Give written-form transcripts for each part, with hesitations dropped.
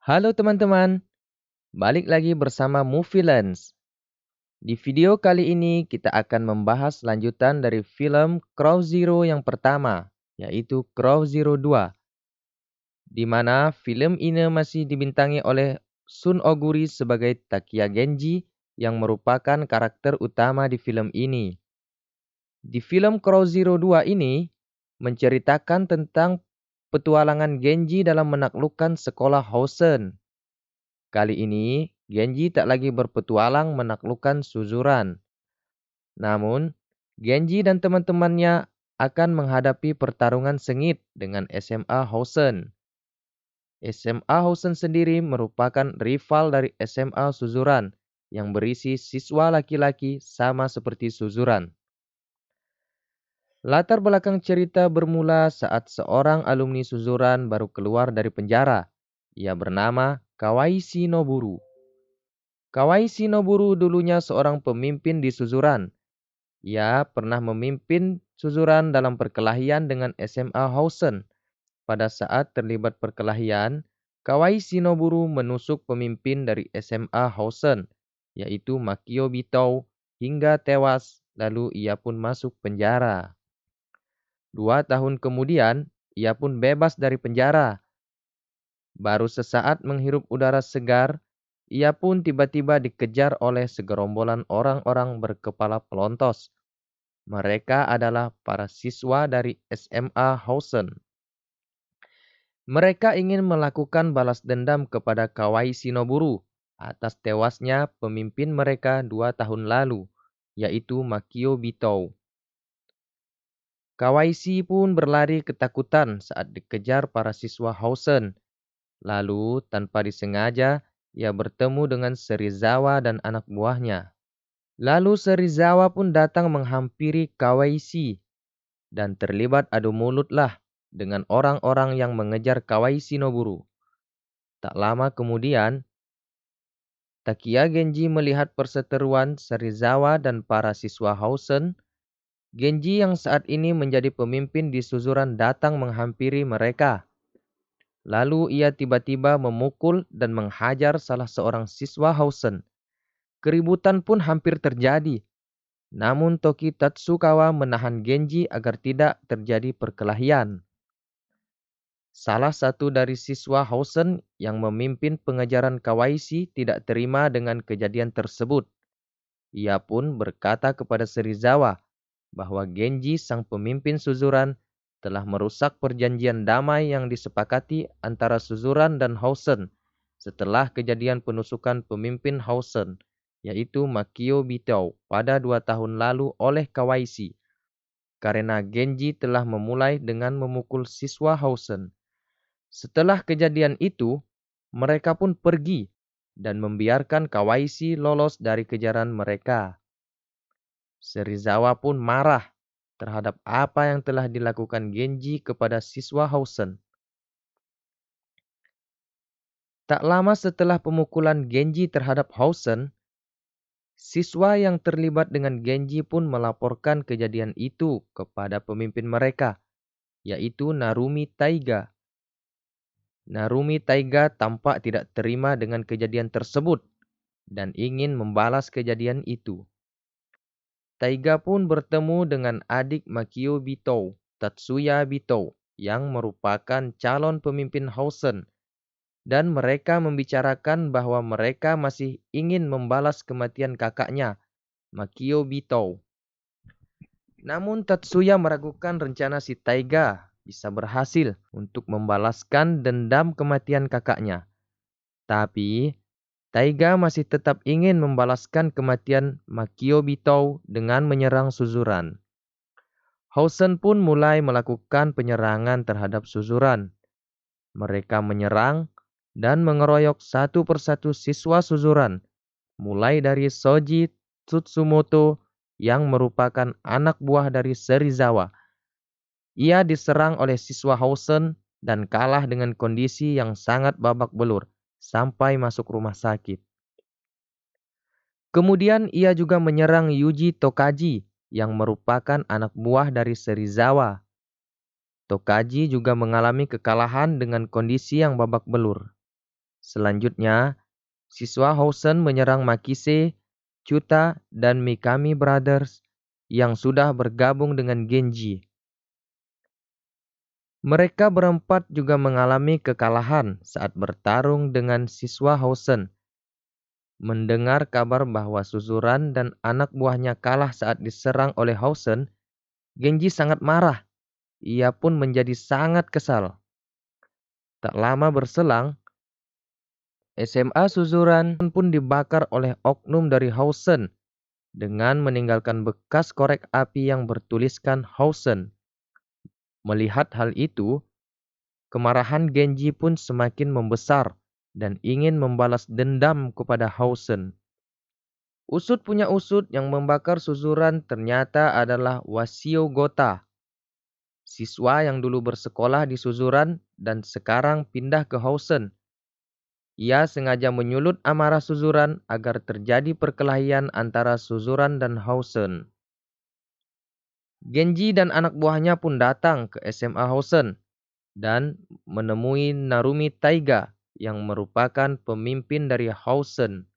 Halo teman-teman, balik lagi bersama Movie Lens. Di video kali ini kita akan membahas lanjutan dari film Crow Zero yang pertama, yaitu Crow Zero 2, di mana film ini masih dibintangi oleh Sun Oguri sebagai Takia Genji yang merupakan karakter utama di film ini. Di film Crow Zero 2 ini menceritakan tentang petualangan Genji dalam menaklukkan sekolah Housen. Kali ini, Genji tak lagi berpetualang menaklukkan Suzuran. Namun, Genji dan teman-temannya akan menghadapi pertarungan sengit dengan SMA Housen. SMA Housen sendiri merupakan rival dari SMA Suzuran yang berisi siswa laki-laki sama seperti Suzuran. Latar belakang cerita bermula saat seorang alumni Suzuran baru keluar dari penjara. Ia bernama Kawai Shinoburu. Kawai Shinoburu dulunya seorang pemimpin di Suzuran. Ia pernah memimpin Suzuran dalam perkelahian dengan SMA Housen. Pada saat terlibat perkelahian, Kawai Shinoburu menusuk pemimpin dari SMA Housen, yaitu Makio Bitou, hingga tewas, lalu ia pun masuk penjara. 2 tahun kemudian, ia pun bebas dari penjara. Baru sesaat menghirup udara segar, ia pun tiba-tiba dikejar oleh segerombolan orang-orang berkepala pelontos. Mereka adalah para siswa dari SMA Housen. Mereka ingin melakukan balas dendam kepada Kawai Shinoburu atas tewasnya pemimpin mereka 2 tahun lalu, yaitu Makio Bitou. Kawai Shi pun berlari ketakutan saat dikejar para siswa Housen. Lalu, tanpa disengaja, ia bertemu dengan Serizawa dan anak buahnya. Lalu Serizawa pun datang menghampiri Kawai Shi dan terlibat adu mulutlah dengan orang-orang yang mengejar Kawai Shinoburu. Tak lama kemudian, Takia Genji melihat perseteruan Serizawa dan para siswa Housen. Genji yang saat ini menjadi pemimpin di Suzuran datang menghampiri mereka. Lalu ia tiba-tiba memukul dan menghajar salah seorang siswa Housen. Keributan pun hampir terjadi. Namun Toki Tatsukawa menahan Genji agar tidak terjadi perkelahian. Salah satu dari siswa Housen yang memimpin pengejaran Kawai Shi tidak terima dengan kejadian tersebut. Ia pun berkata kepada Serizawa bahwa Genji sang pemimpin Suzuran telah merusak perjanjian damai yang disepakati antara Suzuran dan Housen setelah kejadian penusukan pemimpin Housen, yaitu Makio Bitou pada 2 tahun lalu oleh Kawai Shi. Karena Genji telah memulai dengan memukul siswa Housen. Setelah kejadian itu, mereka pun pergi dan membiarkan Kawai Shi lolos dari kejaran mereka. Serizawa pun marah terhadap apa yang telah dilakukan Genji kepada siswa Housen. Tak lama setelah pemukulan Genji terhadap Housen, siswa yang terlibat dengan Genji pun melaporkan kejadian itu kepada pemimpin mereka, yaitu Narumi Taiga. Narumi Taiga tampak tidak terima dengan kejadian tersebut dan ingin membalas kejadian itu. Taiga pun bertemu dengan adik Makio Bitou, Tatsuya Bitou, yang merupakan calon pemimpin Housen, dan mereka membicarakan bahwa mereka masih ingin membalas kematian kakaknya, Makio Bitou. Namun Tatsuya meragukan rencana si Taiga bisa berhasil untuk membalaskan dendam kematian kakaknya. Tapi Taiga masih tetap ingin membalaskan kematian Makio Bitou dengan menyerang Suzuran. Housen pun mulai melakukan penyerangan terhadap Suzuran. Mereka menyerang dan mengeroyok satu persatu siswa Suzuran, mulai dari Shoji Tsumoto yang merupakan anak buah dari Serizawa. Ia diserang oleh siswa Housen dan kalah dengan kondisi yang sangat babak belur sampai masuk rumah sakit. Kemudian ia juga menyerang Yuji Tokaji yang merupakan anak buah dari Serizawa. Tokaji juga mengalami kekalahan dengan kondisi yang babak belur. Selanjutnya, siswa Housen menyerang Makise, Chuta, dan Mikami Brothers yang sudah bergabung dengan Genji. Mereka berempat juga mengalami kekalahan saat bertarung dengan siswa Housen. Mendengar kabar bahwa Suzuran dan anak buahnya kalah saat diserang oleh Housen, Genji sangat marah. Ia pun menjadi sangat kesal. Tak lama berselang, SMA Suzuran pun dibakar oleh oknum dari Housen dengan meninggalkan bekas korek api yang bertuliskan Housen. Melihat hal itu, kemarahan Genji pun semakin membesar dan ingin membalas dendam kepada Housen. Usut punya usut yang membakar Suzuran ternyata adalah Wasio Gota, siswa yang dulu bersekolah di Suzuran dan sekarang pindah ke Housen. Ia sengaja menyulut amarah Suzuran agar terjadi perkelahian antara Suzuran dan Housen. Genji dan anak buahnya pun datang ke SMA Housen dan menemui Narumi Taiga yang merupakan pemimpin dari Housen.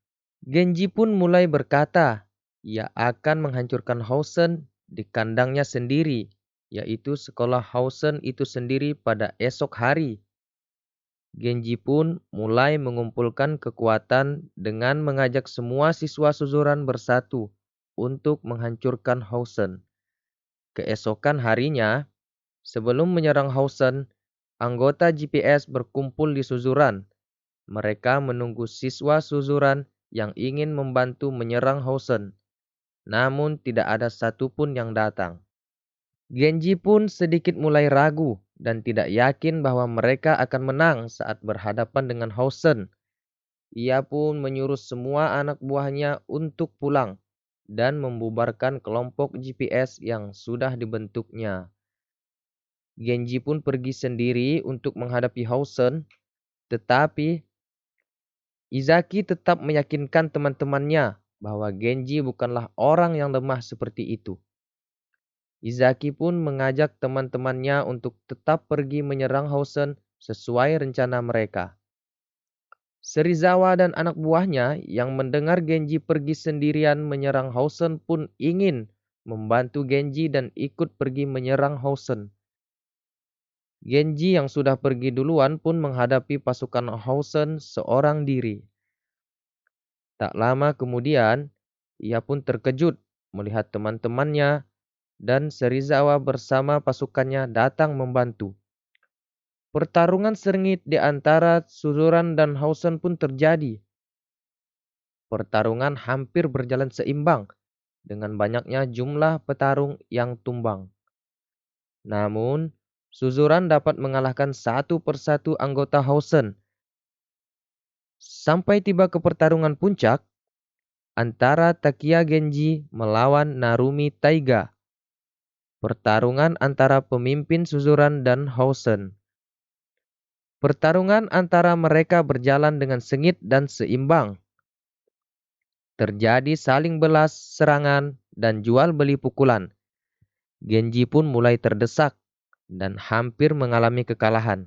Genji pun mulai berkata, ia akan menghancurkan Housen di kandangnya sendiri, yaitu sekolah Housen itu sendiri pada esok hari. Genji pun mulai mengumpulkan kekuatan dengan mengajak semua siswa Suzuran bersatu untuk menghancurkan Housen. Keesokan harinya, sebelum menyerang Housen, anggota GPS berkumpul di Suzuran. Mereka menunggu siswa Suzuran yang ingin membantu menyerang Housen. Namun tidak ada satupun yang datang. Genji pun sedikit mulai ragu dan tidak yakin bahwa mereka akan menang saat berhadapan dengan Housen. Ia pun menyuruh semua anak buahnya untuk pulang dan membubarkan kelompok GPS yang sudah dibentuknya. Genji pun pergi sendiri untuk menghadapi Housen, tetapi Izaki tetap meyakinkan teman-temannya bahwa Genji bukanlah orang yang lemah seperti itu. Izaki pun mengajak teman-temannya untuk tetap pergi menyerang Housen sesuai rencana mereka. Serizawa dan anak buahnya yang mendengar Genji pergi sendirian menyerang Housen pun ingin membantu Genji dan ikut pergi menyerang Housen. Genji yang sudah pergi duluan pun menghadapi pasukan Housen seorang diri. Tak lama kemudian, ia pun terkejut melihat teman-temannya dan Serizawa bersama pasukannya datang membantu. Pertarungan sengit di antara Suzuran dan Housen pun terjadi. Pertarungan hampir berjalan seimbang dengan banyaknya jumlah petarung yang tumbang. Namun, Suzuran dapat mengalahkan satu persatu anggota Housen. Sampai tiba ke pertarungan puncak antara Takia Genji melawan Narumi Taiga. Pertarungan antara pemimpin Suzuran dan Housen. Pertarungan antara mereka berjalan dengan sengit dan seimbang. Terjadi saling belas serangan dan jual beli pukulan. Genji pun mulai terdesak dan hampir mengalami kekalahan.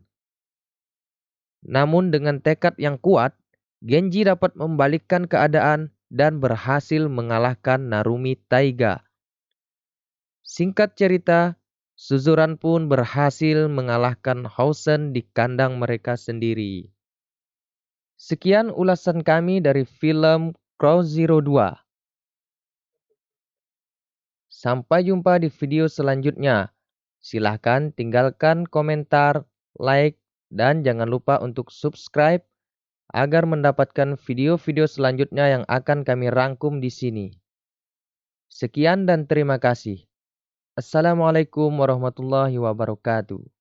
Namun dengan tekad yang kuat, Genji dapat membalikkan keadaan dan berhasil mengalahkan Narumi Taiga. Singkat cerita, Suzuran pun berhasil mengalahkan Housen di kandang mereka sendiri. Sekian ulasan kami dari film Crow Zero 2. Sampai jumpa di video selanjutnya. Silahkan tinggalkan komentar, like, dan jangan lupa untuk subscribe agar mendapatkan video-video selanjutnya yang akan kami rangkum di sini. Sekian dan terima kasih. Assalamualaikum warahmatullahi wabarakatuh.